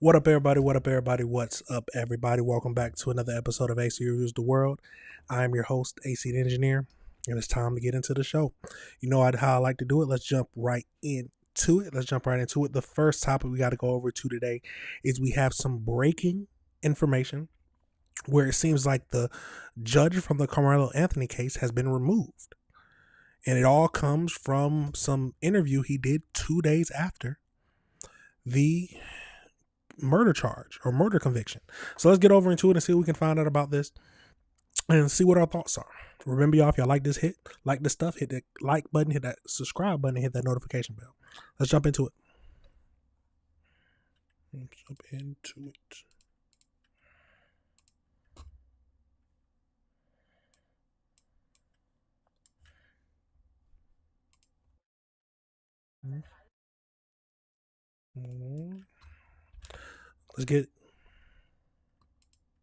What up, everybody? What up, everybody? What's up, everybody? Welcome back to another episode of AC Reviews the World. I am your host, AC the Engineer, and it's time to get into the show. You know how I like to do it. Let's jump right into it. The first topic we got to go over to today is we have some breaking information where it seems like the judge from the Karmelo Anthony case has been removed. And it all comes from some interview he did 2 days after the murder charge or murder conviction. So let's get over into it and see what we can find out about this and see what our thoughts are. Remember, y'all, if y'all like this stuff, hit that like button, hit that subscribe button, and hit that notification bell. Let's jump into it. Let's get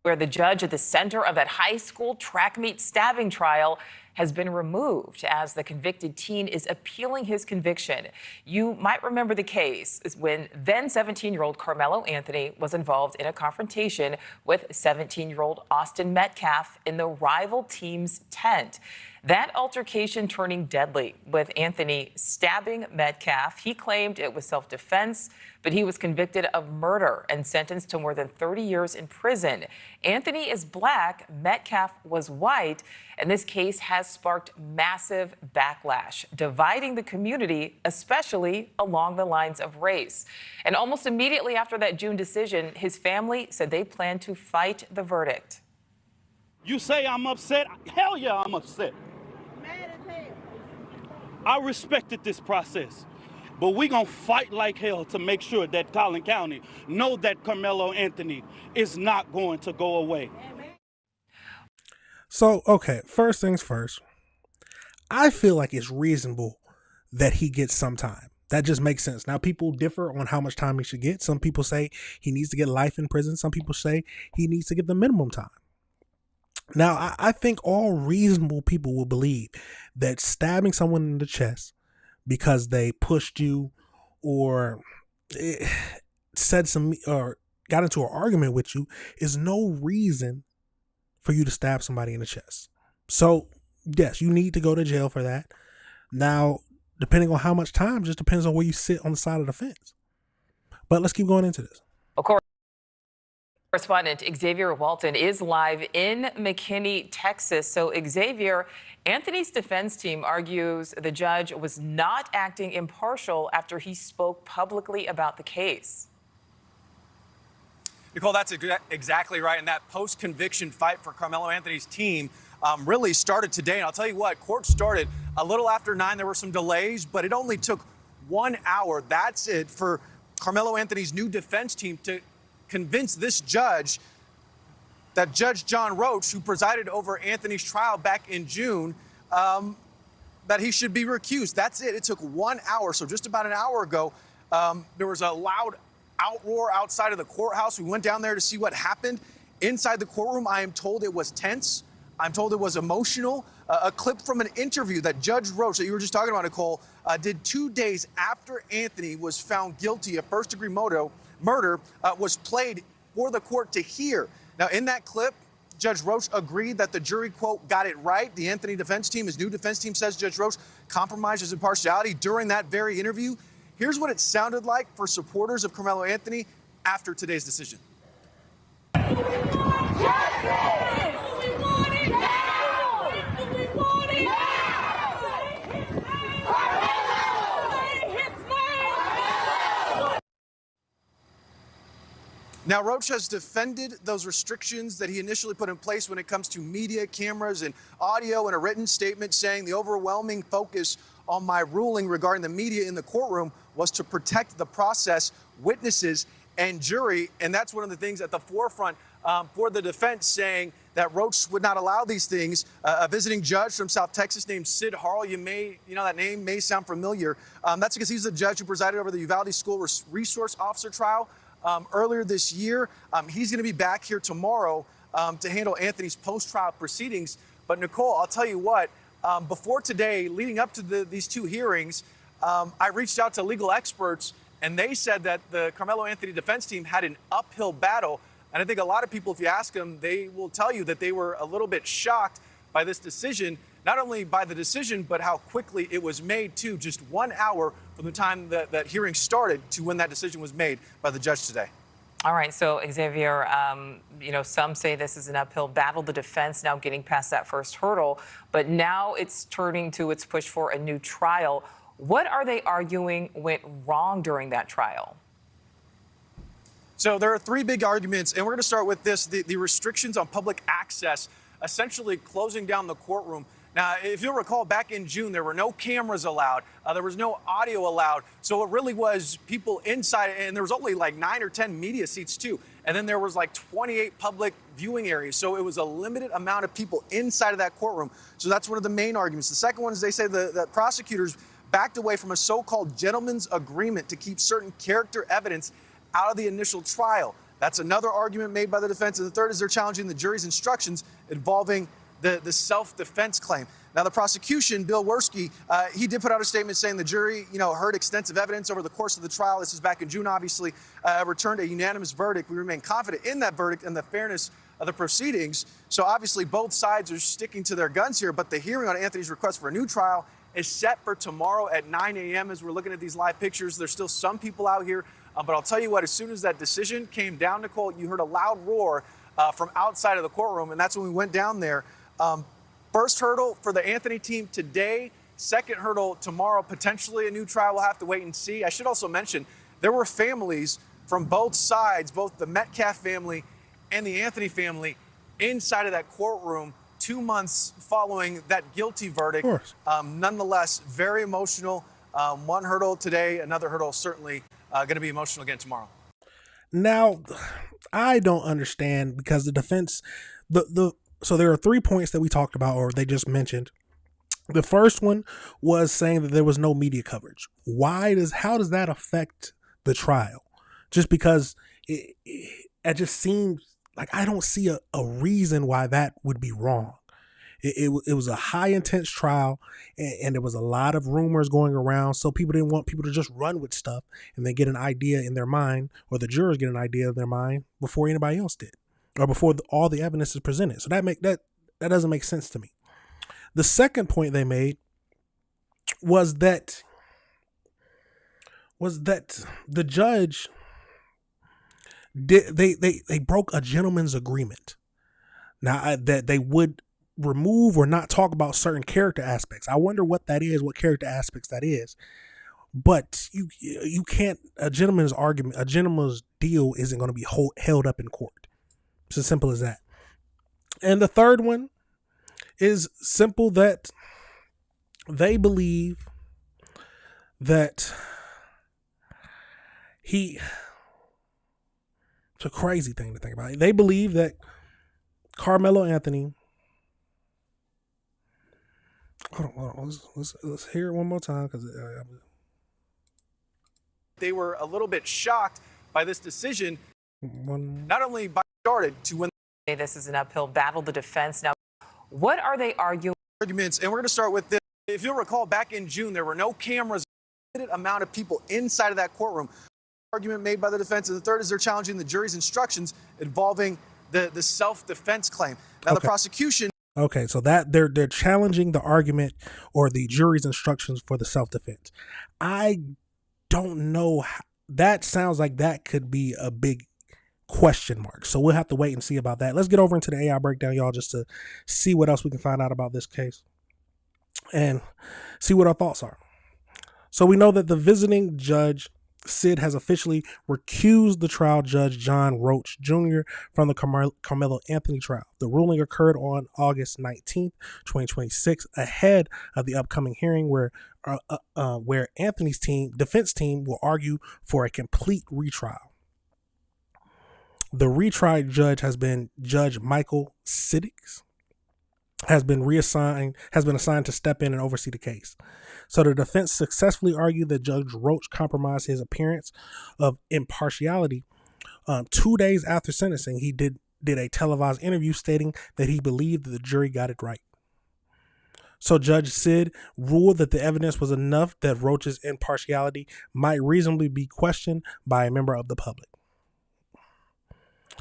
where the judge at the center of that high school track meet stabbing trial has been removed as the convicted teen is appealing his conviction. You might remember the case when then 17-year-old Karmelo Anthony was involved in a confrontation with 17-year-old Austin Metcalf in the rival team's tent. That altercation turning deadly, with Anthony stabbing Metcalf. He claimed it was self-defense, but he was convicted of murder and sentenced to more than 30 years in prison. Anthony is black, Metcalf was white, and this case has sparked massive backlash, dividing the community, especially along the lines of race. And almost immediately after that June decision, his family said they plan to fight the verdict. You say I'm upset? Hell yeah, I'm upset. I respected this process, but we gonna fight like hell to make sure that Collin County know that Karmelo Anthony is not going to go away. So, okay, first things first, I feel like it's reasonable that he gets some time. That just makes sense. Now, people differ on how much time he should get. Some people say he needs to get life in prison. Some people say he needs to get the minimum time. Now, I think all reasonable people will believe that stabbing someone in the chest because they pushed you or said some or got into an argument with you is no reason for you to stab somebody in the chest. So, yes, you need to go to jail for that. Now, depending on how much time, just depends on where you sit on the side of the fence. But let's keep going into this. Of course. Correspondent Xavier Walton is live in McKinney, Texas. So, Xavier, Anthony's defense team argues the judge was not acting impartial after he spoke publicly about the case. Nicole, that's exactly right. And that post-conviction fight for Karmelo Anthony's team really started today. And I'll tell you what, court started a little after 9. There were some delays, but it only took 1 hour. That's it for Karmelo Anthony's new defense team to convince this judge, that Judge John Roach, who presided over Anthony's trial back in June, that he should be recused. That's it. It took 1 hour. So just about an hour ago, there was a loud outroar outside of the courthouse. We went down there to see what happened. Inside the courtroom, I am told it was tense. I'm told it was emotional. A clip from an interview that Judge Roach, that you were just talking about, Nicole, did 2 days after Anthony was found guilty of first-degree murder was played for the court to hear. Now, in that clip, Judge Roach agreed that the jury, quote, got it right. The Anthony defense team, his new defense team, says Judge Roach compromised his impartiality during that very interview. Here's what it sounded like for supporters of Karmelo Anthony after today's decision. Now, Roach has defended those restrictions that he initially put in place when it comes to media, cameras, and audio in a written statement, saying the overwhelming focus on my ruling regarding the media in the courtroom was to protect the process, witnesses, and jury. And that's one of the things at the forefront for the defense, saying that Roach would not allow these things. A visiting judge from South Texas named Sid Harrell, that name may sound familiar. That's because he's the judge who presided over the Uvalde School Resource Officer trial earlier this year. He's going to be back here tomorrow to handle Anthony's post-trial proceedings. But Nicole, I'll tell you what, before today, leading up to these two hearings, I reached out to legal experts And they said that the Karmelo Anthony defense team had an uphill battle. And I think a lot of people, if you ask them, they will tell you that they were a little bit shocked by this decision, not only by the decision, but how quickly it was made too, just 1 hour from the time that hearing started to when that decision was made by the judge today. All right, so Xavier, some say this is an uphill battle, the defense now getting past that first hurdle, but now it's turning to its push for a new trial. What are they arguing went wrong during that trial? So there are three big arguments, and we're going to start with this, the restrictions on public access, essentially closing down the courtroom. Now, if you'll recall, back in June, there were no cameras allowed. There was no audio allowed. So it really was people inside, and there was only like 9 or 10 media seats too. And then there was like 28 public viewing areas. So it was a limited amount of people inside of that courtroom. So that's one of the main arguments. The second one is they say that prosecutors backed away from a so-called gentleman's agreement to keep certain character evidence out of the initial trial. That's another argument made by the defense. And the third is they're challenging the jury's instructions involving the self-defense claim. Now, the prosecution, Bill Werski, he did put out a statement saying the jury, heard extensive evidence over the course of the trial. This is back in June, obviously, returned a unanimous verdict. We remain confident in that verdict and the fairness of the proceedings. So obviously, both sides are sticking to their guns here. But the hearing on Anthony's request for a new trial is set for tomorrow at 9 a.m. As we're looking at these live pictures, there's still some people out here. But I'll tell you what, as soon as that decision came down, Nicole, you heard a loud roar from outside of the courtroom. And that's when we went down there. First hurdle for the Anthony team today, second hurdle tomorrow, potentially a new trial. We'll have to wait and see. I should also mention there were families from both sides, both the Metcalf family and the Anthony family, inside of that courtroom 2 months following that guilty verdict. Of course. Nonetheless, very emotional. One hurdle today, another hurdle certainly going to be emotional again tomorrow. Now, I don't understand because the defense, so there are 3 points that we talked about, or they just mentioned. The first one was saying that there was no media coverage. How does that affect the trial? Just because it just seems like I don't see a reason why that would be wrong. It was a high intense trial, and there was a lot of rumors going around. So people didn't want people to just run with stuff and then get an idea in their mind, or the jurors get an idea in their mind before anybody else did, or before all the evidence is presented. So that doesn't make sense to me. The second point they made was that the judge they broke a gentleman's agreement. Now that they would remove or not talk about certain character aspects. I wonder what that is, what character aspects that is. But you can't, a gentleman's deal isn't going to be held up in court. It's as simple as that. And the third one is simple, that they believe that it's a crazy thing to think about. They believe that Karmelo Anthony, hold on, let's hear it one more time, because they were a little bit shocked by this decision, not only by started to win. This is an uphill battle, the defense. Now, what are they arguing? Arguments, and we're going to start with this. If you'll recall, back in June, there were no cameras, limited amount of people inside of that courtroom. Argument made by the defense, and the third is they're challenging the jury's instructions involving the self-defense claim. Now, the prosecution. Okay, so that they're challenging the argument or the jury's instructions for the self-defense. I don't know. That sounds like that could be a big question mark. So we'll have to wait and see about that. Let's get over into the AI breakdown, y'all, just to see what else we can find out about this case and see what our thoughts are. So we know that the visiting judge, Sid, has officially recused the trial judge, John Roach Jr., from the Karmelo Anthony trial. The ruling occurred on August 19th, 2026, ahead of the upcoming hearing where Anthony's defense team will argue for a complete retrial. The retried judge has been Judge Michael Siddix, has been assigned to step in and oversee the case. So the defense successfully argued that Judge Roach compromised his appearance of impartiality. 2 days after sentencing, he did a televised interview stating that he believed that the jury got it right. So Judge Sid ruled that the evidence was enough that Roach's impartiality might reasonably be questioned by a member of the public.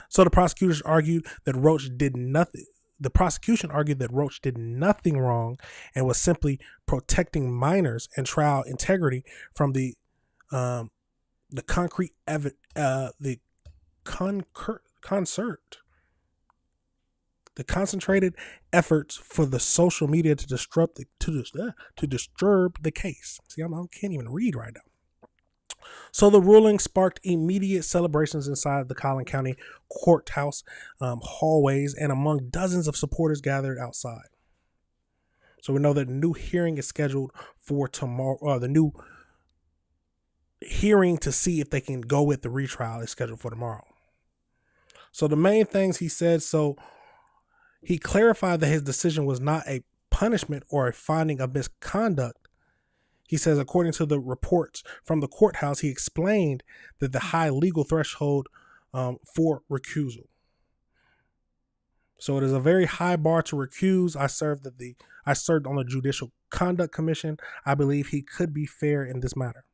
So the prosecutors argued that Roach did nothing. The prosecution argued that Roach did nothing wrong and was simply protecting minors and trial integrity from the concentrated efforts for the social media to disturb the case. See, I can't even read right now. So the ruling sparked immediate celebrations inside the Collin County courthouse hallways and among dozens of supporters gathered outside. So we know that a new hearing is scheduled for tomorrow. The new hearing to see if they can go with the retrial is scheduled for tomorrow. So the main things he said, so he clarified that his decision was not a punishment or a finding of misconduct. He says, according to the reports from the courthouse, he explained that the high legal threshold for recusal. So it is a very high bar to recuse. I served on the Judicial Conduct Commission. I believe he could be fair in this matter.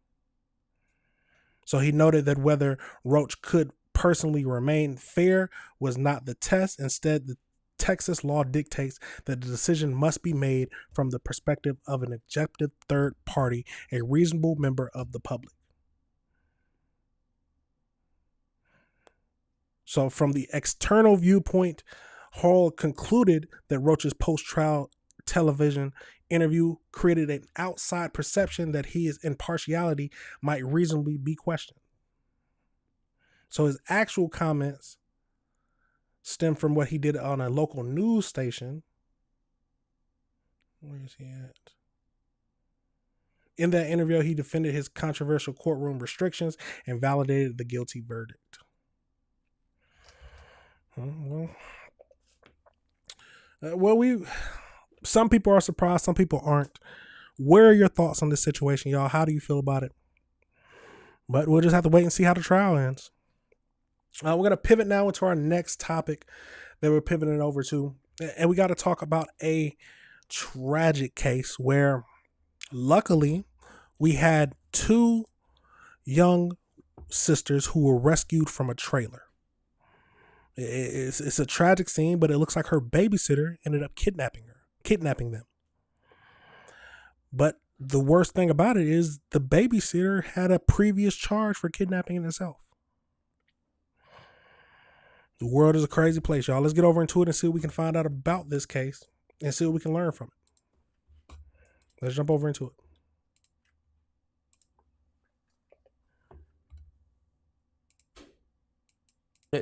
So he noted that whether Roach could personally remain fair was not the test. Instead, the Texas law dictates that the decision must be made from the perspective of an objective third party, a reasonable member of the public. So from the external viewpoint, Hall concluded that Roach's post-trial television interview created an outside perception that his impartiality might reasonably be questioned. So his actual comments stem from what he did on a local news station. Where is he at? In that interview, he defended his controversial courtroom restrictions and validated the guilty verdict. Some people are surprised, some people aren't. Where are your thoughts on this situation, y'all? How do you feel about it? But we'll just have to wait and see how the trial ends. We're going to pivot now into our next topic that we're pivoting over to. And we got to talk about a tragic case where luckily we had two young sisters who were rescued from a trailer. It's a tragic scene, but it looks like her babysitter ended up kidnapping them. But the worst thing about it is the babysitter had a previous charge for kidnapping in itself. The world is a crazy place, y'all. Let's get over into it and see what we can find out about this case and see what we can learn from it. Let's jump over into it.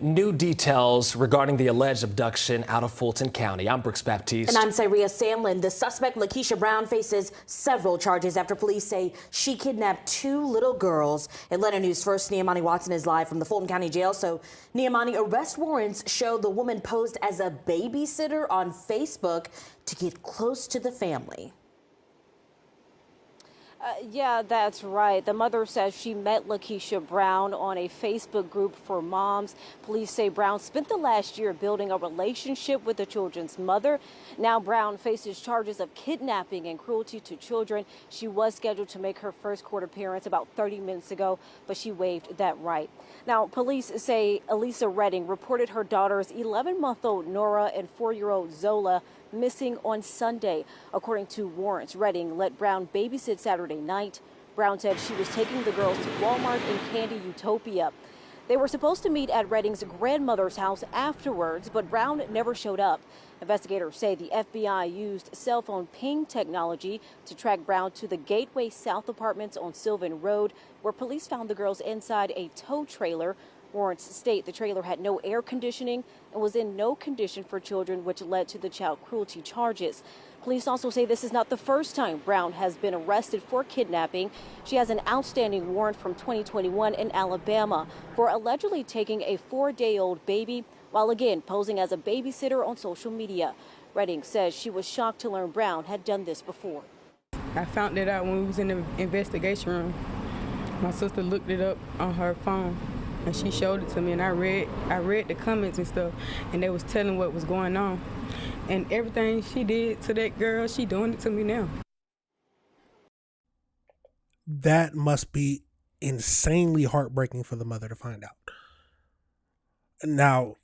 New details regarding the alleged abduction out of Fulton County. I'm Brooks Baptiste. And I'm Syria Sandlin. The suspect, Lakeisha Brown, faces several charges after police say she kidnapped two little girls. Atlanta News First Niamani Watson is live from the Fulton County Jail. So, Niamani, arrest warrants show the woman posed as a babysitter on Facebook to get close to the family. Yeah, that's right. The mother says she met Lakeisha Brown on a Facebook group for moms. Police say Brown spent the last year building a relationship with the children's mother. Now Brown faces charges of kidnapping and cruelty to children. She was scheduled to make her first court appearance about 30 minutes ago, but she waived that right. Now, police say Elisa Redding reported her daughter's 11-month-old Nora and 4-year-old Zola missing on Sunday. According to warrants, Redding let Brown babysit Saturday night. Brown said she was taking the girls to Walmart in Candy Utopia. They were supposed to meet at Redding's grandmother's house afterwards, but Brown never showed up. Investigators say the FBI used cell phone ping technology to track Brown to the Gateway South apartments on Sylvan Road, where police found the girls inside a tow trailer. Warrants state the trailer had no air conditioning and was in no condition for children, which led to the child cruelty charges. Police also say this is not the first time Brown has been arrested for kidnapping. She has an outstanding warrant from 2021 in Alabama for allegedly taking a 4-day-old baby while again posing as a babysitter on social media. Redding says she was shocked to learn Brown had done this before. I found it out when we was in the investigation room. My sister looked it up on her phone, and she showed it to me, and I read the comments and stuff, and they was telling what was going on. And everything she did to that girl, she doing it to me now. That must be insanely heartbreaking for the mother to find out. Now,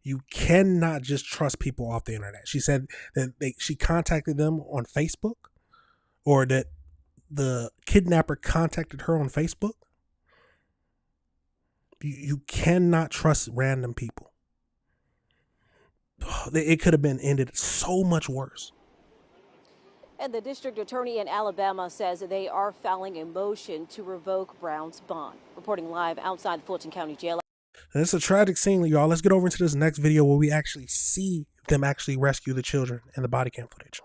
you cannot just trust people off the internet. She said that she contacted them on Facebook, or that the kidnapper contacted her on Facebook. You cannot trust random people. It could have been ended so much worse. And the district attorney in Alabama says they are filing a motion to revoke Brown's bond. Reporting live outside the Fulton County Jail. And it's a tragic scene, y'all. Let's get over into this next video where we actually see them actually rescue the children in the body cam footage.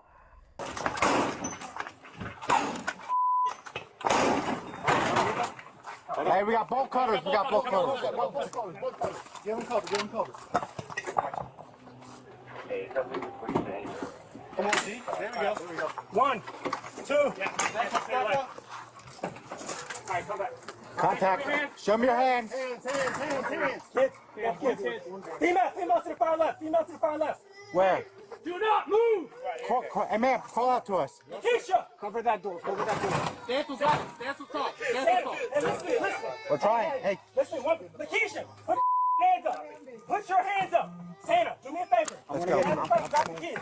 Hey, we got bolt cutters. We got bolt cutters. Give them cover. Give them cover. Come on, G. There we go. 1, 2. Yeah, that's okay. All right, come back. Contact. Show me your hands. Hands. Kids. Female to the far left. Female to the far left. Where? Do not move. Hey, man, call out to us. Keisha. Cover that door. Stand to top. Hey, listen. We're trying. Hey. Listen, Keisha, put your hands up. Put your hands up. Santa, do me a favor. Let's go. Grab the kids.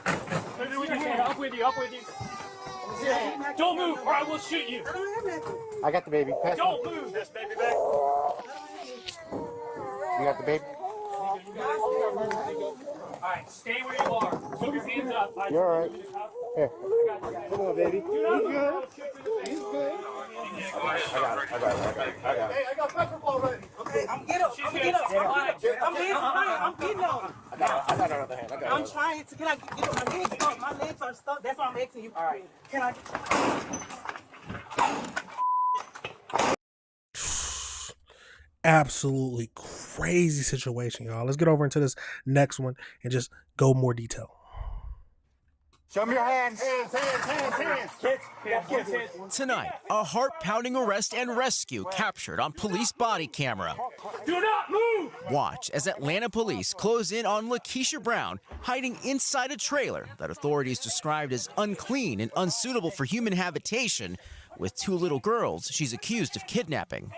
Up with you. Don't move or I will shoot you. I got the baby. Don't move. This baby back. You got the baby? All right, stay where you are. Put your hands up. You're all right. Here. Come on, baby. He's good. I got it. Hey, I got pepper ball ready. Okay, I'm getting up. I'm getting up. I got another hand. I'm trying to. Can I get up? My legs stuck. My legs are stuck. That's why I'm asking you. All right. Can I? Absolutely crazy situation, y'all. Let's get over into this next one and just go more detail. Show me your hands. Hands. Kids. Tonight, a heart-pounding arrest and rescue captured on police body camera. Do not move! Watch as Atlanta police close in on Lakeisha Brown hiding inside a trailer that authorities described as unclean and unsuitable for human habitation, with 2 little girls she's accused of kidnapping.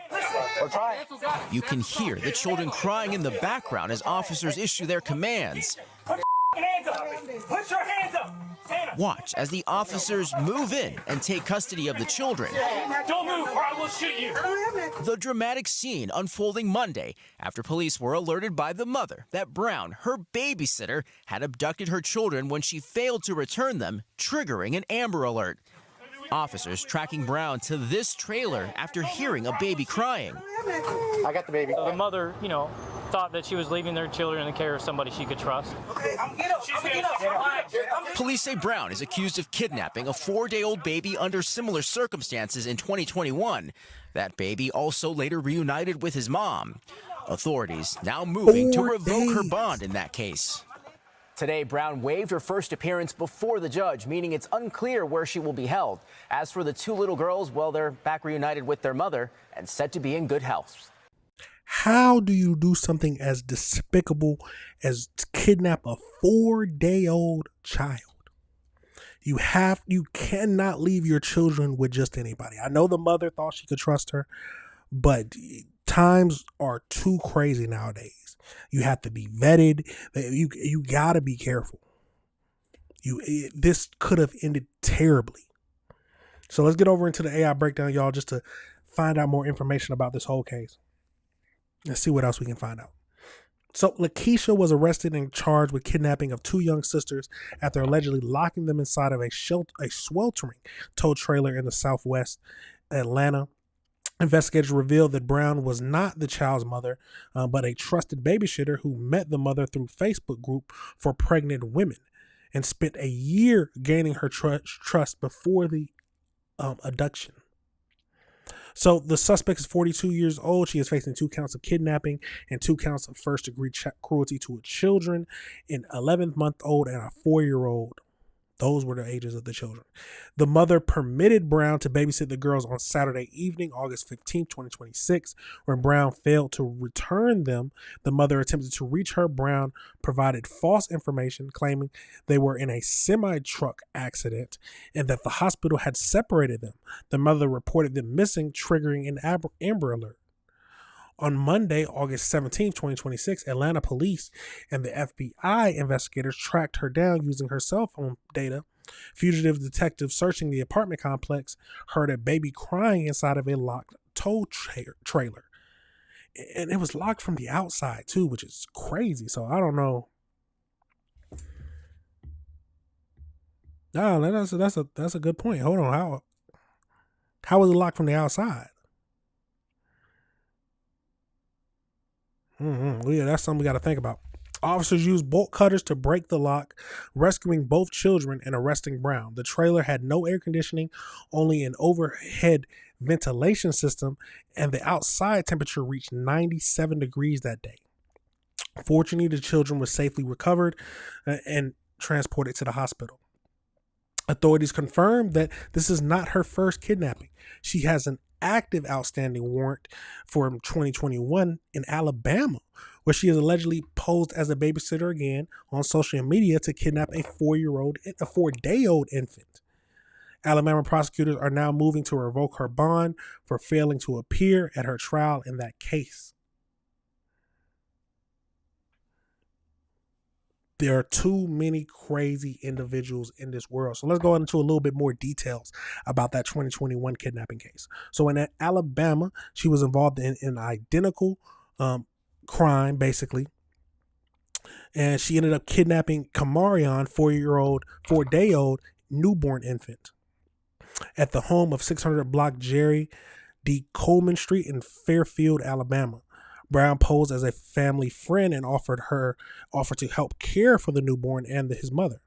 You can hear the children crying in the background as officers issue their commands. Put your hands up! Watch as the officers move in and take custody of the children. Don't move or I will shoot you. The dramatic scene unfolding Monday after police were alerted by the mother that Brown, her babysitter, had abducted her children when she failed to return them, triggering an Amber Alert. Officers tracking Brown to this trailer after hearing a baby crying. I got the baby. The mother, thought that she was leaving their children in the care of somebody she could trust. Okay, I'm get up. Police say Brown is accused of kidnapping a 4-day-old baby under similar circumstances in 2021. That baby also later reunited with his mom. Authorities now moving to revoke her bond in that case. Today, Brown waived her first appearance before the judge, meaning it's unclear where she will be held. As for the 2 little girls, well, they're back reunited with their mother and said to be in good health. How do you do something as despicable as kidnap a 4-day-old child? You cannot leave your children with just anybody. I know the mother thought she could trust her, but times are too crazy nowadays. You have to be vetted. You got to be careful. This could have ended terribly. So let's get over into the AI breakdown, y'all, just to find out more information about this whole case. Let's see what else we can find out. So Lakeisha was arrested and charged with kidnapping of 2 young sisters after allegedly locking them inside of a sweltering tow trailer in the southwest Atlanta. Investigators revealed that Brown was not the child's mother, but a trusted babysitter who met the mother through Facebook group for pregnant women and spent a year gaining her trust before the abduction. So the suspect is 42 years old. She is facing 2 counts of kidnapping and 2 counts of first-degree cruelty to children, an 11-month-old and a 4-year-old. Those were the ages of the children. The mother permitted Brown to babysit the girls on Saturday evening, August 15, 2026. When Brown failed to return them, the mother attempted to reach her. Brown provided false information, claiming they were in a semi-truck accident and that the hospital had separated them. The mother reported them missing, triggering an Amber Alert. On Monday, August 17, 2026, Atlanta police and the FBI investigators tracked her down using her cell phone data. Fugitive detectives searching the apartment complex heard a baby crying inside of a locked tow trailer. And it was locked from the outside too, which is crazy. So I don't know. No, that's a good point. Hold on, how was it locked from the outside? Yeah, that's something we got to think about. Officers used bolt cutters to break the lock, rescuing both children and arresting Brown. The trailer had no air conditioning, only an overhead ventilation system, and the outside temperature reached 97 degrees that day. Fortunately, the children were safely recovered and transported to the hospital. Authorities confirmed that this is not her first kidnapping. She has an active outstanding warrant for 2021 in Alabama, where she has allegedly posed as a babysitter again on social media to kidnap a 4-day-old infant. Alabama prosecutors are now moving to revoke her bond for failing to appear at her trial in that case. There are too many crazy individuals in this world. So let's go into a little bit more details about that 2021 kidnapping case. So in Alabama, she was involved in an identical crime, basically. And she ended up kidnapping Kamarion, 4-day-old newborn infant, at the home of 600 block Jerry D. Coleman Street in Fairfield, Alabama. Brown posed as a family friend and offered to help care for the newborn and his mother.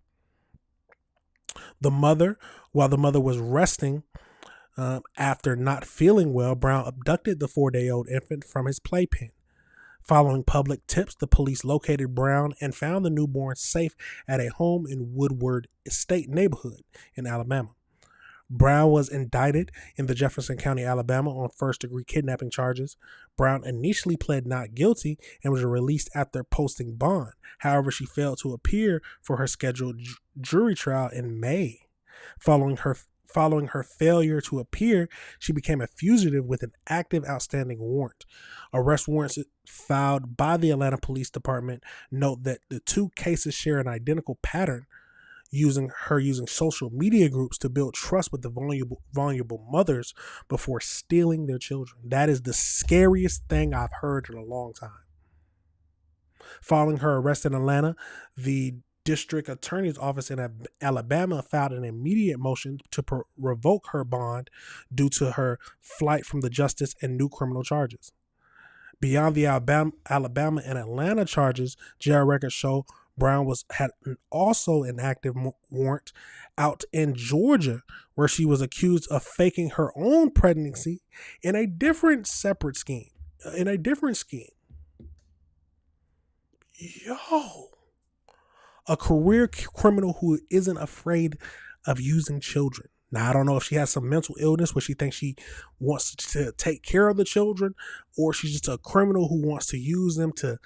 While the mother was resting after not feeling well, Brown abducted the 4-day-old infant from his playpen. Following public tips, the police located Brown and found the newborn safe at a home in Woodward Estate neighborhood in Alabama. Brown was indicted in the Jefferson County, Alabama on first-degree kidnapping charges. Brown initially pled not guilty and was released after posting bond. However, she failed to appear for her scheduled jury trial in May. Following her failure to appear, she became a fugitive with an active outstanding warrant. Arrest warrants filed by the Atlanta Police Department note that the two cases share an identical pattern, using social media groups to build trust with the vulnerable mothers before stealing their children. That is the scariest thing I've heard in a long time. Following her arrest in Atlanta, the district attorney's office in Alabama filed an immediate motion to revoke her bond due to her flight from the justice and new criminal charges. Beyond the Alabama and Atlanta charges, jail records show Brown had also an active warrant out in Georgia, where she was accused of faking her own pregnancy in a different scheme. Yo, a career criminal who isn't afraid of using children. Now, I don't know if she has some mental illness where she thinks she wants to take care of the children, or she's just a criminal who wants to use them to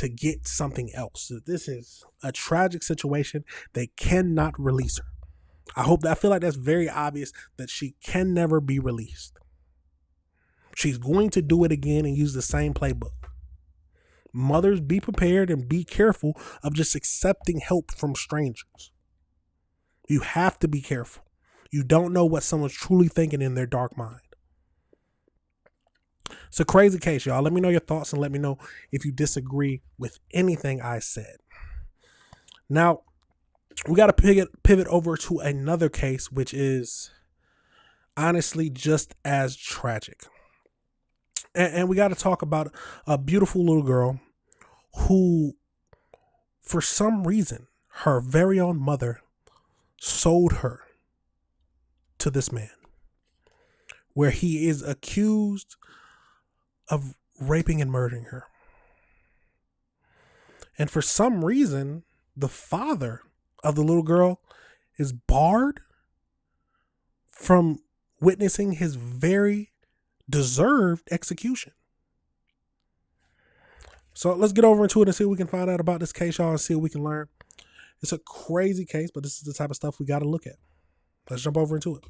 get something else. This is a tragic situation. They cannot release her. I feel like that's very obvious that she can never be released. She's going to do it again and use the same playbook. Mothers, be prepared and be careful of just accepting help from strangers. You have to be careful. You don't know what someone's truly thinking in their dark mind. It's a crazy case, y'all. Let me know your thoughts and let me know if you disagree with anything I said. Now, we got to pivot over to another case, which is honestly just as tragic. And we got to talk about a beautiful little girl who, for some reason, her very own mother sold her to this man, where he is accused of raping and murdering her. And for some reason, the father of the little girl is barred from witnessing his very deserved execution. So let's get over into it and see what we can find out about this case, y'all, and see what we can learn. It's a crazy case, but this is the type of stuff we got to look at. Let's jump over into it.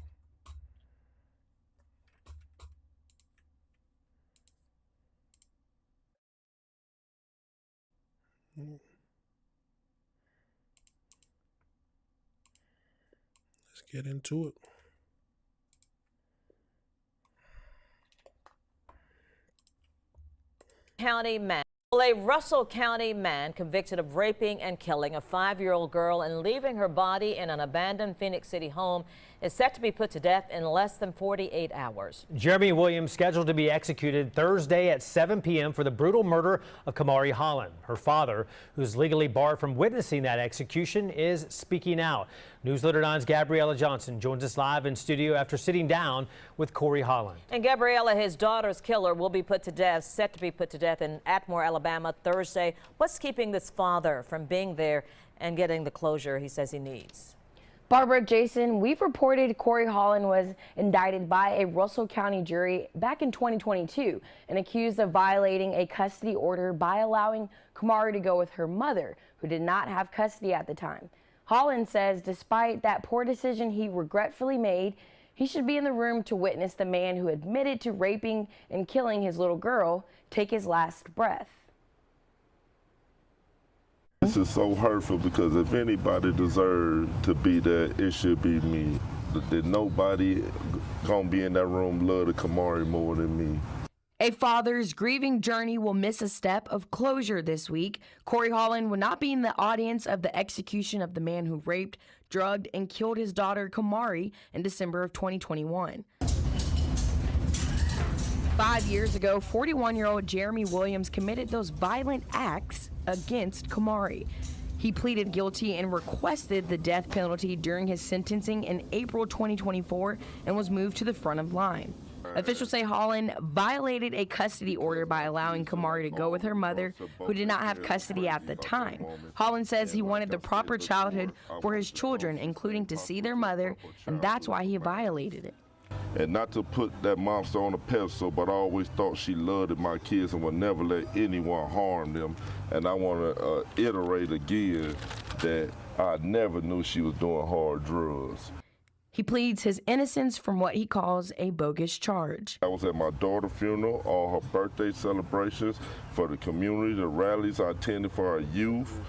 Let's get into it. County man. Well, a Russell County man convicted of raping and killing a 5-year-old girl and leaving her body in an abandoned Phoenix City home is set to be put to death in less than 48 hours. Jeremy Williams scheduled to be executed Thursday at 7 p.m. for the brutal murder of Kamari Holland. Her father, who's legally barred from witnessing that execution, is speaking out. Newsletter 9's Gabriella Johnson joins us live in studio after sitting down with Corey Holland. And Gabriella, his daughter's killer will be put to death, set to be put to death in Atmore, Alabama Thursday. What's keeping this father from being there and getting the closure he says he needs? Barbara, Jason, we've reported Corey Holland was indicted by a Russell County jury back in 2022 and accused of violating a custody order by allowing Kamari to go with her mother, who did not have custody at the time. Holland says despite that poor decision he regretfully made, he should be in the room to witness the man who admitted to raping and killing his little girl take his last breath. This is so hurtful because if anybody deserved to be there, it should be me. That nobody gonna be in that room love the Kamari more than me. A father's grieving journey will miss a step of closure this week. Corey Holland will not be in the audience of the execution of the man who raped, drugged, and killed his daughter Kamari in December of 2021. 5 years ago, 41-year-old Jeremy Williams committed those violent acts against Kamari. He pleaded guilty and requested the death penalty during his sentencing in April 2024 and was moved to the front of line. Officials say Holland violated a custody order by allowing Kamari to go with her mother, who did not have custody at the time. Holland says he wanted the proper childhood for his children, including to see their mother, and that's why he violated it. And not to put that monster on a pedestal, but I always thought she loved my kids and would never let anyone harm them. And I want to iterate again that I never knew she was doing hard drugs. He pleads his innocence from what he calls a bogus charge. I was at my daughter's funeral, all her birthday celebrations, for the community, the rallies I attended for our youth,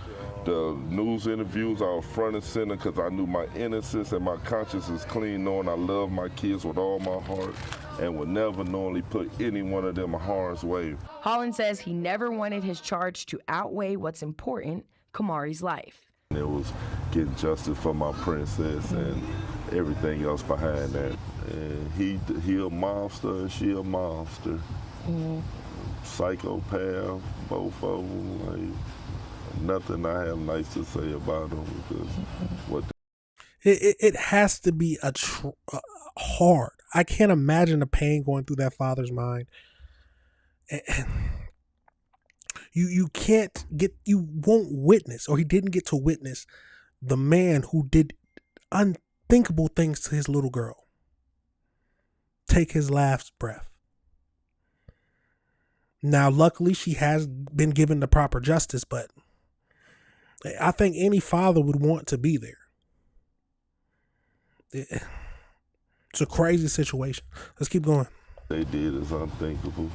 the news interviews. I was front and center because I knew my innocence and my conscience is clean, knowing I love my kids with all my heart and would never knowingly put any one of them in harm's way. Holland says he never wanted his charge to outweigh what's important, Kamari's life. It was getting justice for my princess and everything else behind that. And he a monster and she a monster. Psychopath, both of them. Like, nothing I have nice to say about them because what. It has to be hard. I can't imagine the pain going through that father's mind. And you won't witness, or he didn't get to witness the man who did unthinkable things to his little girl take his last breath. Now, luckily, she has been given the proper justice, but I think any father would want to be there. It's a crazy situation. Let's keep going. They did is unthinkable.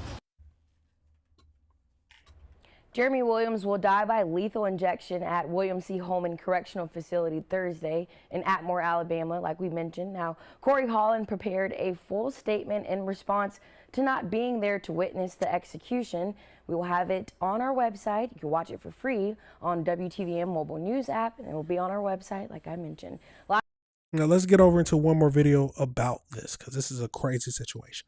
Jeremy Williams will die by lethal injection at William C. Holman Correctional Facility Thursday in Atmore, Alabama, like we mentioned. Now, Corey Holland prepared a full statement in response to not being there to witness the execution. We will have it on our website. You can watch it for free on WTVM mobile news app, and it will be on our website, like I mentioned. Now, let's get over into one more video about this, because this is a crazy situation.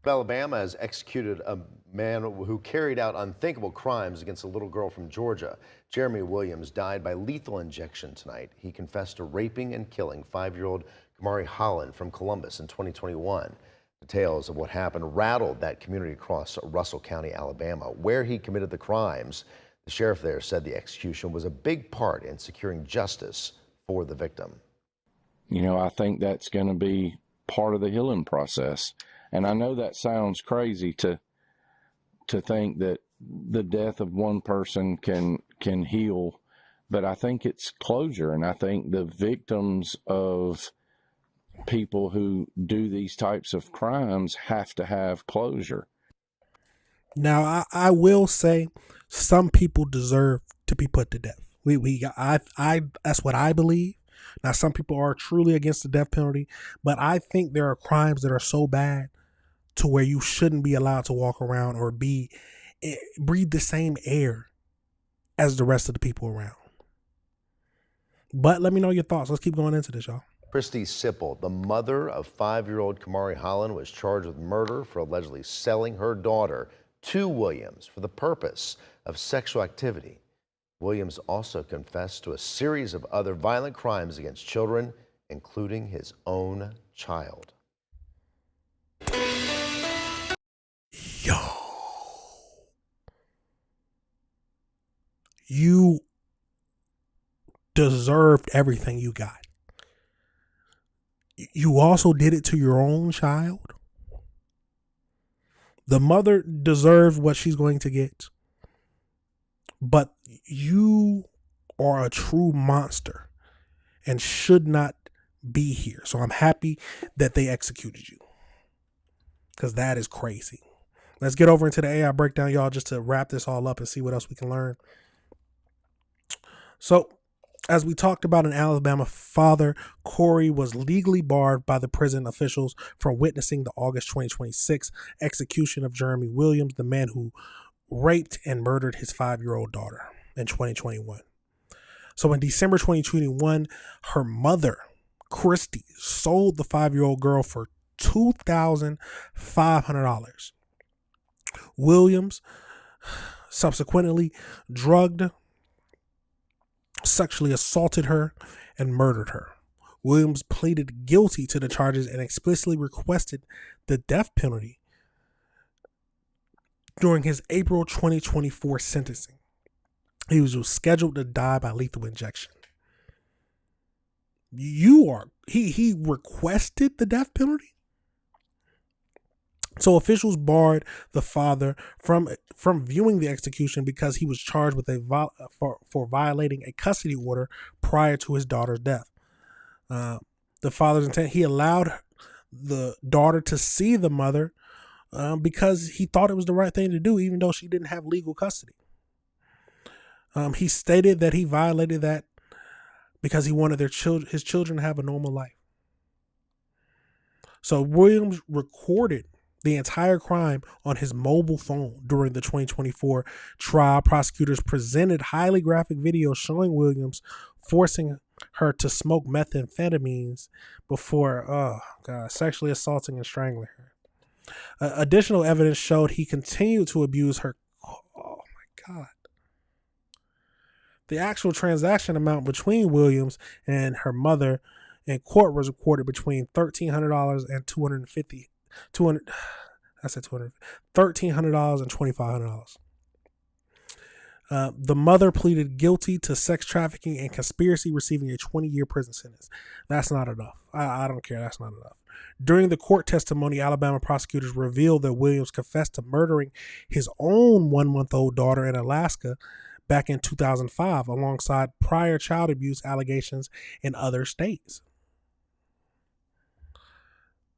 Alabama has executed a man who carried out unthinkable crimes against a little girl from Georgia. Jeremy Williams died by lethal injection tonight. He confessed to raping and killing 5-year-old Kamari Holland from Columbus in 2021. Details of what happened rattled that community across Russell County, Alabama, where he committed the crimes. The sheriff there said the execution was a big part in securing justice for the victim. I think that's going to be part of the healing process. And I know that sounds crazy to think that the death of one person can heal, but I think it's closure. And I think the victims of people who do these types of crimes have to have closure. Now, I will say some people deserve to be put to death. That's what I believe. Now, some people are truly against the death penalty, but I think there are crimes that are so bad to where you shouldn't be allowed to walk around or breathe the same air as the rest of the people around. But let me know your thoughts. Let's keep going into this, y'all. Christy Sipple, the mother of 5-year-old Kamari Holland, was charged with murder for allegedly selling her daughter to Williams for the purpose of sexual activity. Williams also confessed to a series of other violent crimes against children, including his own child. Yo. You deserved everything you got. You also did it to your own child. The mother deserves what she's going to get. But you are a true monster and should not be here. So I'm happy that they executed you, because that is crazy. Let's get over into the AI breakdown, y'all, just to wrap this all up and see what else we can learn. So, as we talked about in Alabama, father Corey was legally barred by the prison officials from witnessing the August 2026 execution of Jeremy Williams, the man who raped and murdered his 5-year-old daughter in 2021. So in December 2021, her mother, Christy, sold the 5-year-old girl for $2,500. Williams subsequently drugged, sexually assaulted her, and murdered her. Williams pleaded guilty to the charges and explicitly requested the death penalty during his April 2024 sentencing. He was scheduled to die by lethal injection. He requested the death penalty. So officials barred the father from viewing the execution because he was charged with for violating a custody order prior to his daughter's death. The father's intent, he allowed the daughter to see the mother because he thought it was the right thing to do, even though she didn't have legal custody. He stated that he violated that because he wanted his children to have a normal life. So Williams recorded the entire crime on his mobile phone during the 2024 trial. Prosecutors presented highly graphic videos showing Williams forcing her to smoke methamphetamines before, sexually assaulting and strangling her. Additional evidence showed he continued to abuse her. Oh my God. The actual transaction amount between Williams and her mother in court was recorded between $1,300 and $200. I said $200. $1,300 and $2,500. The mother pleaded guilty to sex trafficking and conspiracy, receiving a 20-year prison sentence. That's not enough. I don't care. That's not enough. During the court testimony, Alabama prosecutors revealed that Williams confessed to murdering his own 1-month-old daughter in Alaska back in 2005, alongside prior child abuse allegations in other states.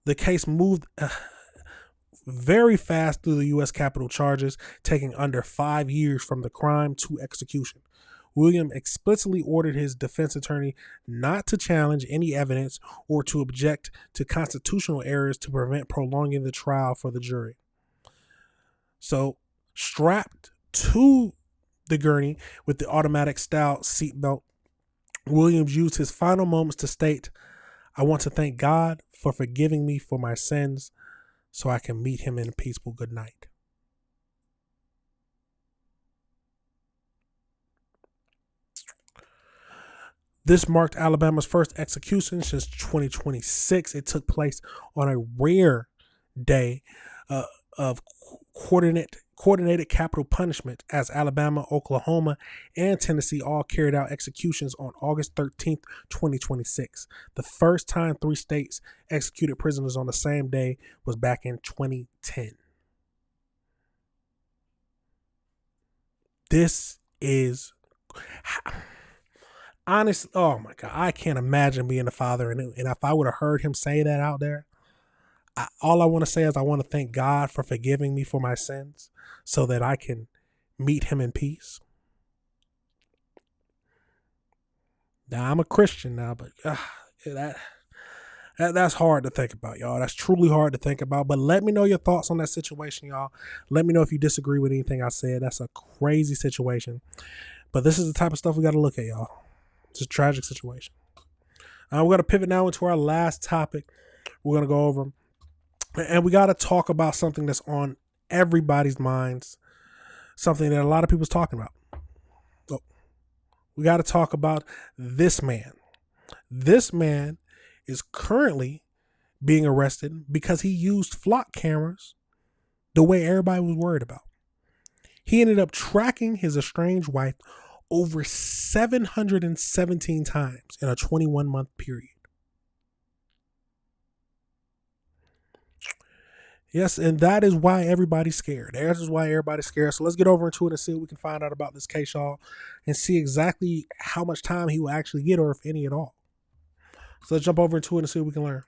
The case moved very fast through the U.S. capital charges, taking under 5 years from the crime to execution. Williams explicitly ordered his defense attorney not to challenge any evidence or to object to constitutional errors to prevent prolonging the trial for the jury. So, strapped to the gurney with the automatic style seatbelt, Williams used his final moments to state, "I want to thank God for forgiving me for my sins so I can meet him in a peaceful good night." This marked Alabama's first execution since 2026. It took place on a rare day of coordinated capital punishment as Alabama, Oklahoma, and Tennessee all carried out executions on August 13th, 2026. The first time 3 states executed prisoners on the same day was back in 2010. This is honest. Oh my God. I can't imagine being a father. And if I would have heard him say that out there, all I want to say is I want to thank God for forgiving me for my sins so that I can meet him in peace. Now, I'm a Christian now, but that's hard to think about, y'all. That's truly hard to think about. But let me know your thoughts on that situation, y'all. Let me know if you disagree with anything I said. That's a crazy situation. But this is the type of stuff we got to look at, y'all. It's a tragic situation. We're going to pivot now into our last topic. We're going to go over, and we got to talk about something that's on everybody's minds, something that a lot of people's talking about. So we got to talk about this man. This man is currently being arrested because he used flock cameras the way everybody was worried about. He ended up tracking his estranged wife over 717 times in a 21-month period. Yes, and that is why everybody's scared. That is why everybody's scared. So let's get over into it and see what we can find out about this case, y'all, and see exactly how much time he will actually get, or if any at all. So let's jump over into it and see what we can learn.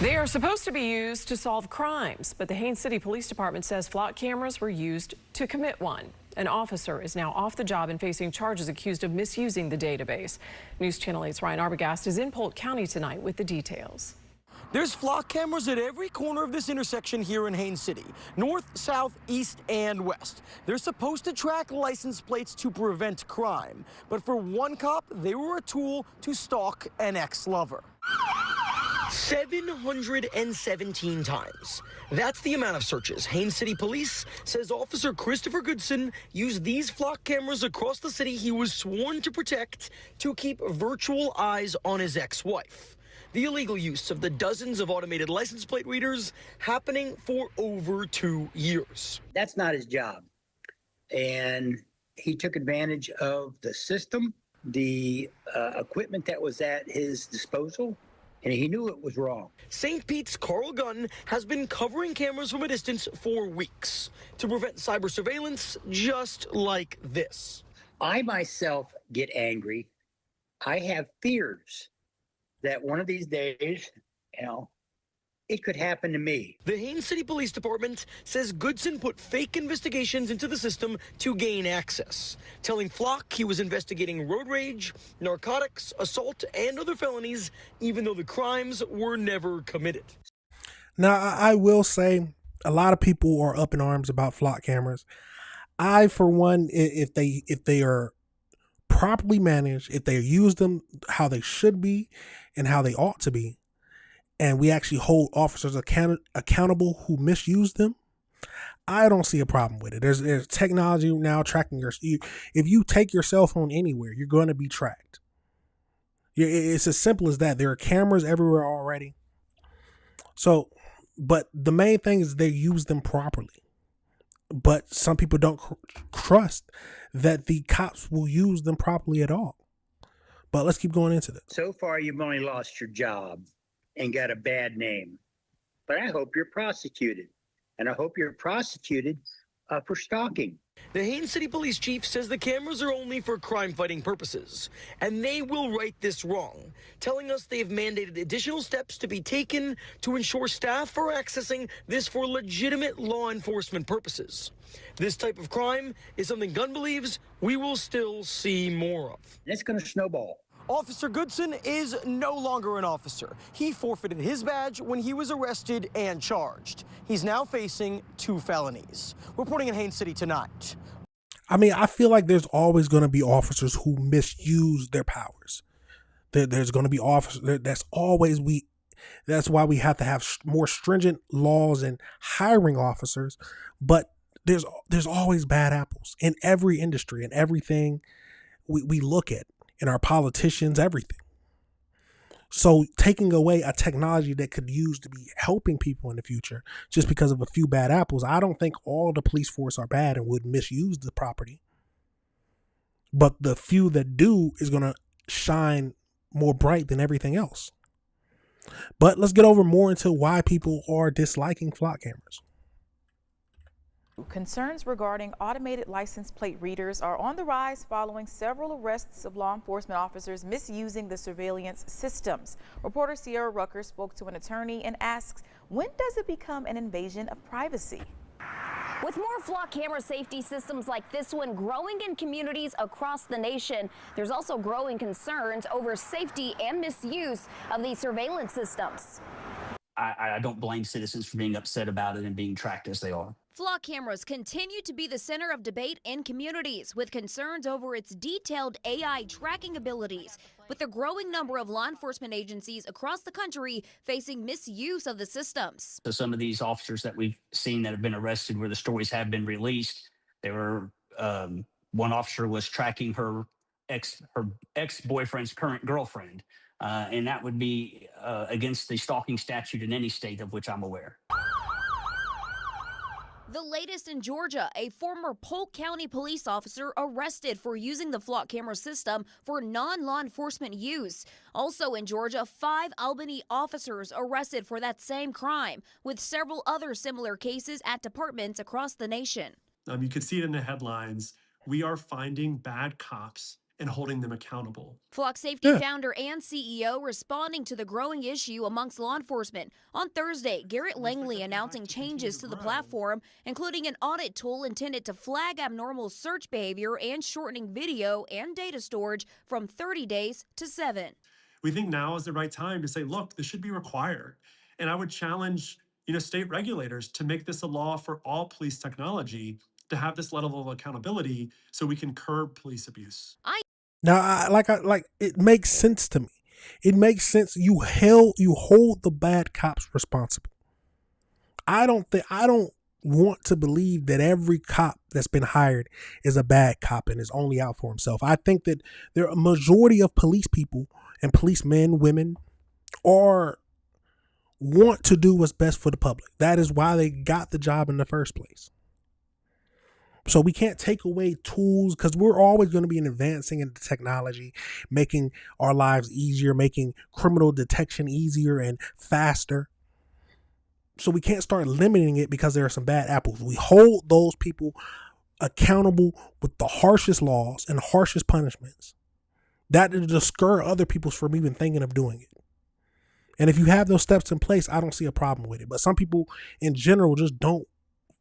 They are supposed to be used to solve crimes, but the Haines City Police Department says flock cameras were used to commit one. An officer is now off the job and facing charges accused of misusing the database. News Channel 8's Ryan Arbogast is in Polk County tonight with the details. There's flock cameras at every corner of this intersection here in Haines City, north, south, east, and west. They're supposed to track license plates to prevent crime, but for one cop, they were a tool to stalk an ex-lover. 717 times. That's the amount of searches Haines City Police says Officer Christopher Goodson used these flock cameras across the city he was sworn to protect to keep virtual eyes on his ex-wife. The illegal use of the dozens of automated license plate readers happening for over 2 years. That's not his job. And he took advantage of the system, the equipment that was at his disposal, and he knew it was wrong. St. Pete's Carl Gunn has been covering cameras from a distance for weeks to prevent cyber surveillance just like this. I myself get angry. I have fears that one of these days, it could happen to me. The Haines City Police Department says Goodson put fake investigations into the system to gain access, telling Flock he was investigating road rage, narcotics, assault, and other felonies, even though the crimes were never committed. Now, I will say a lot of people are up in arms about flock cameras. I, for one, if they are properly managed, if they use them how they should be and how they ought to be, and we actually hold officers accountable who misuse them, I don't see a problem with it. There's technology now tracking if you take your cell phone anywhere, you're going to be tracked. It's as simple as that. There are cameras everywhere already. So, but the main thing is they use them properly. But some people don't trust that the cops will use them properly at all. But let's keep going into this. So far, you've only lost your job and got a bad name. But I hope you're prosecuted. And I hope you're prosecuted for stalking. The Haines City Police Chief says the cameras are only for crime-fighting purposes, and they will right this wrong, telling us they've mandated additional steps to be taken to ensure staff are accessing this for legitimate law enforcement purposes. This type of crime is something Gunn believes we will still see more of. It's going to snowball. Officer Goodson is no longer an officer. He forfeited his badge when he was arrested and charged. He's now facing 2 felonies. Reporting in Haines City tonight. I mean, I feel like there's always going to be officers who misuse their powers. There's going to be officers. That's why we have to have more stringent laws in hiring officers. But there's always bad apples in every industry and everything we look at. And our politicians, everything. So taking away a technology that could use to be helping people in the future just because of a few bad apples, I don't think all the police force are bad and would misuse the property. But the few that do is going to shine more bright than everything else. But let's get over more into why people are disliking flock cameras. Concerns regarding automated license plate readers are on the rise following several arrests of law enforcement officers misusing the surveillance systems. Reporter Sierra Rucker spoke to an attorney and asks, when does it become an invasion of privacy? With more flock camera safety systems like this one growing in communities across the nation, there's also growing concerns over safety and misuse of these surveillance systems. I don't blame citizens for being upset about it and being tracked as they are. Flock cameras continue to be the center of debate in communities, with concerns over its detailed AI tracking abilities, with a growing number of law enforcement agencies across the country facing misuse of the systems. So some of these officers that we've seen that have been arrested, where the stories have been released, there were one officer was tracking her ex-boyfriend's current girlfriend, and that would be against the stalking statute in any state of which I'm aware. The latest in Georgia, a former Polk County police officer arrested for using the flock camera system for non-law enforcement use. Also in Georgia, 5 Albany officers arrested for that same crime, with several other similar cases at departments across the nation. You can see it in the headlines. We are finding bad cops and holding them accountable. Flock Safety founder and CEO responding to the growing issue amongst law enforcement. On Thursday, Garrett Langley announcing changes to the platform, including an audit tool intended to flag abnormal search behavior and shortening video and data storage from 30 days to 7. We think now is the right time to say, look, this should be required. And I would challenge, state regulators to make this a law for all police technology, to have this level of accountability so we can curb police abuse. Now, it makes sense to me. It makes sense. You hold the bad cops responsible. I don't want to believe that every cop that's been hired is a bad cop and is only out for himself. I think that there are a majority of police people and policemen, women, want to do what's best for the public. That is why they got the job in the first place. So we can't take away tools, because we're always going to be advancing in technology, making our lives easier, making criminal detection easier and faster. So we can't start limiting it because there are some bad apples. We hold those people accountable with the harshest laws and harshest punishments. That will discourage other people from even thinking of doing it. And if you have those steps in place, I don't see a problem with it. But some people in general just don't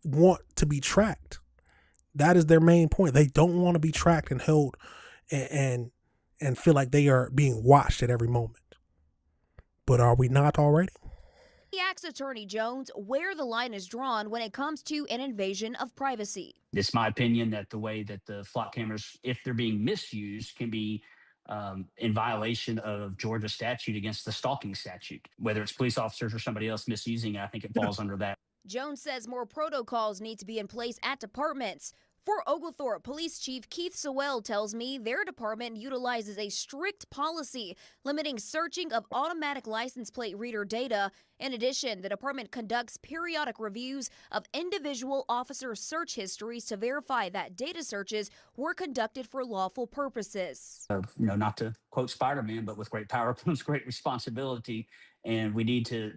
want to be tracked. That is their main point. They don't want to be tracked and held and feel like they are being watched at every moment. But are we not already? He asks Attorney Jones where the line is drawn when it comes to an invasion of privacy. It's my opinion that the way that the flock cameras, if they're being misused, can be in violation of Georgia statute against the stalking statute. Whether it's police officers or somebody else misusing it, I think it falls under that. Jones says more protocols need to be in place at departments. For Oglethorpe, Police Chief Keith Sewell tells me their department utilizes a strict policy limiting searching of automatic license plate reader data. In addition, the department conducts periodic reviews of individual officer search histories to verify that data searches were conducted for lawful purposes. Not to quote Spider-Man, but with great power comes great responsibility. And we need to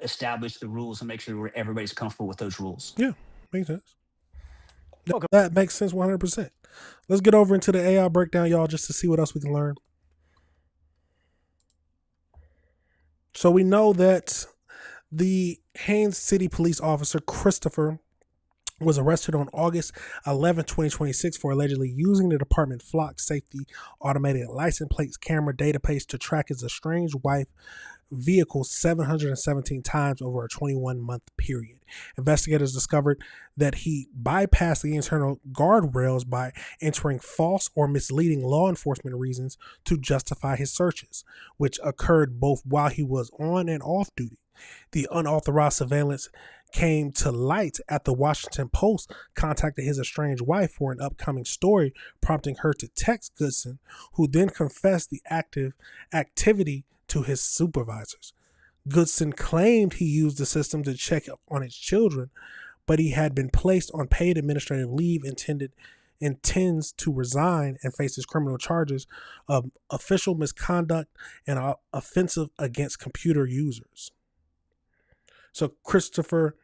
establish the rules and make sure everybody's comfortable with those rules. Yeah, makes sense. That makes sense 100%. Let's get over into the AI breakdown, y'all, just to see what else we can learn. So we know that the Haines City police officer, Christopher, was arrested on August 11, 2026 for allegedly using the department Flock Safety automated license plates camera database to track his estranged wife vehicle 717 times over a 21-month period. Investigators discovered that he bypassed the internal guardrails by entering false or misleading law enforcement reasons to justify his searches, which occurred both while he was on and off duty. The unauthorized surveillance came to light at the Washington Post contacted his estranged wife for an upcoming story, prompting her to text Goodson, who then confessed the activity to his supervisors. Goodson claimed he used the system to check on his children, but he had been placed on paid administrative leave, intends to resign and faces criminal charges of official misconduct and offensive against computer users. So Christopher,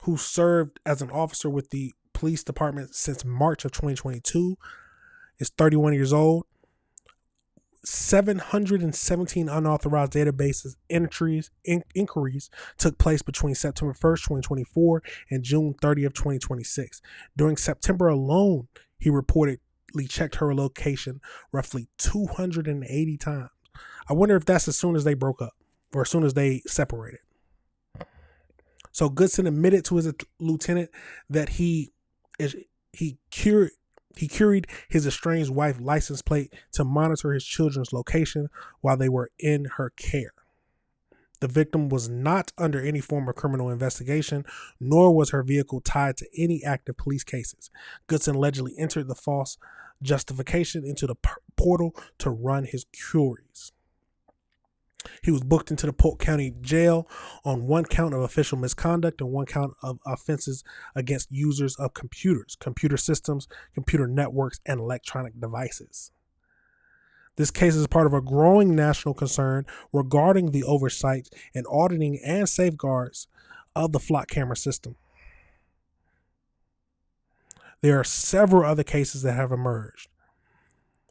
who served as an officer with the police department since March of 2022, is 31 years old. 717 unauthorized databases inquiries took place between September 1st, 2024 and June 30th, 2026. During September alone, he reportedly checked her location roughly 280 times. I wonder if that's as soon as they broke up or as soon as they separated. So Goodson admitted to his lieutenant that he carried his estranged wife's license plate to monitor his children's location while they were in her care. The victim was not under any form of criminal investigation, nor was her vehicle tied to any active police cases. Goodson allegedly entered the false justification into the portal to run his queries. He was booked into the Polk County Jail on one count of official misconduct and one count of offenses against users of computers, computer systems, computer networks, and electronic devices. This case is part of a growing national concern regarding the oversight and auditing and safeguards of the flock camera system. There are several other cases that have emerged.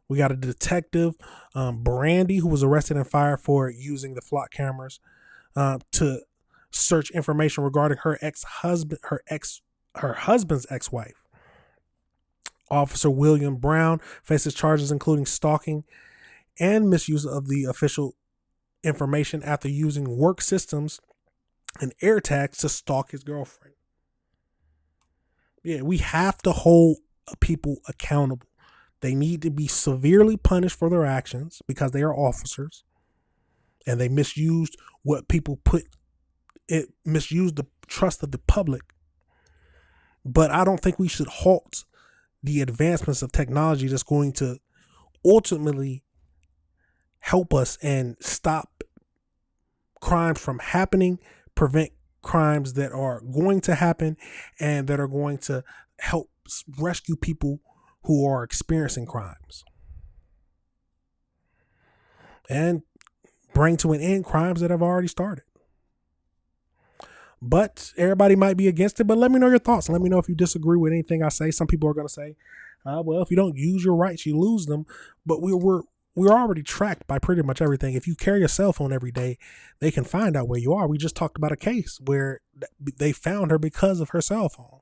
We got a detective, Brandy, who was arrested and fired for using the flock cameras to search information regarding her husband's ex-wife. Officer William Brown faces charges including stalking and misuse of the official information after using work systems and air tags to stalk his girlfriend. Yeah, we have to hold people accountable. They need to be severely punished for their actions because they are officers and they misused misused the trust of the public. But I don't think we should halt the advancements of technology that's going to ultimately help us and stop crimes from happening, prevent crimes that are going to happen, and that are going to help rescue people who are experiencing crimes and bring to an end crimes that have already started. But everybody might be against it, but let me know your thoughts. Let me know if you disagree with anything I say. Some people are going to say, well, if you don't use your rights, you lose them. But we're already tracked by pretty much everything. If you carry a cell phone every day, they can find out where you are. We just talked about a case where they found her because of her cell phone.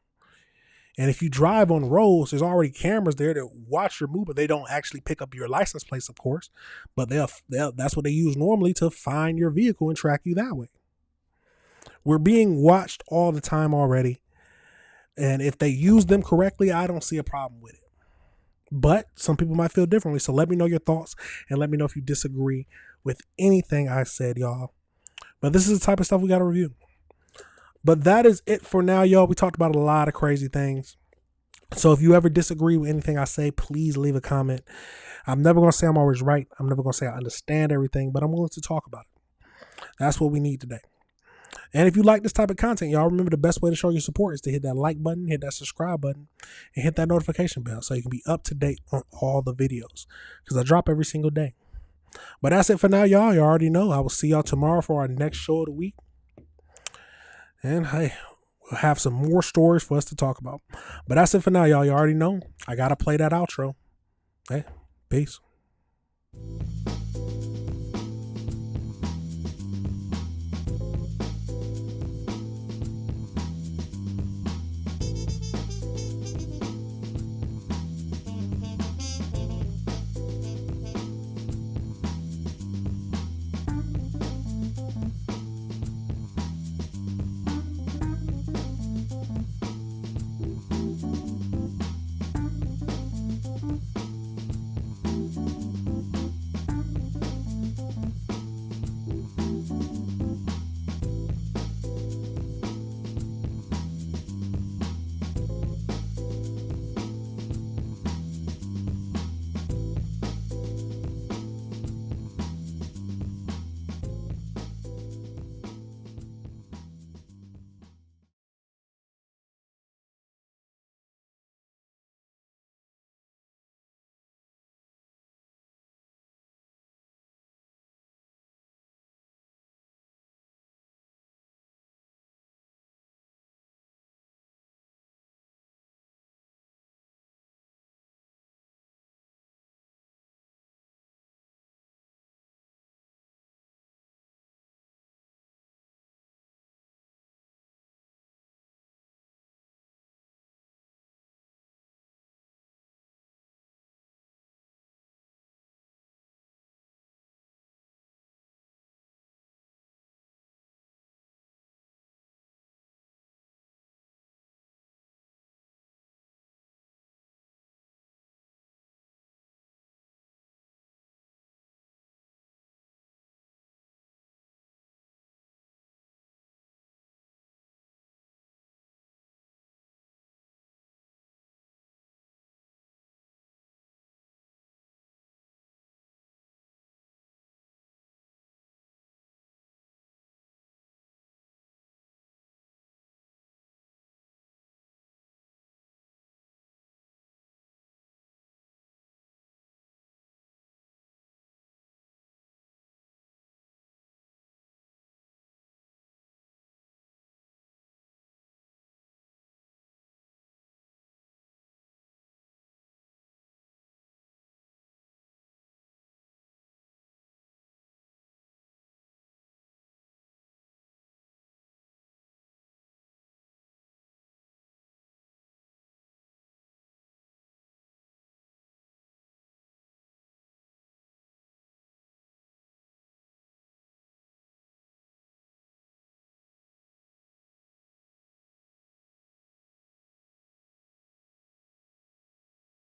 And if you drive on roads, there's already cameras there to watch your movement. They don't actually pick up your license plates, of course, but that's what they use normally to find your vehicle and track you that way. We're being watched all the time already. And if they use them correctly, I don't see a problem with it. But some people might feel differently. So let me know your thoughts and let me know if you disagree with anything I said, y'all. But this is the type of stuff we got to review. But that is it for now, y'all. We talked about a lot of crazy things. So if you ever disagree with anything I say, please leave a comment. I'm never going to say I'm always right. I'm never going to say I understand everything, but I'm willing to talk about it. That's what we need today. And if you like this type of content, y'all remember the best way to show your support is to hit that like button, hit that subscribe button, and hit that notification bell so you can be up to date on all the videos because I drop every single day. But that's it for now, y'all. You already know. I will see y'all tomorrow for our next show of the week. And hey, we'll have some more stories for us to talk about. But that's it for now, y'all. You already know. I got to play that outro. Hey, peace.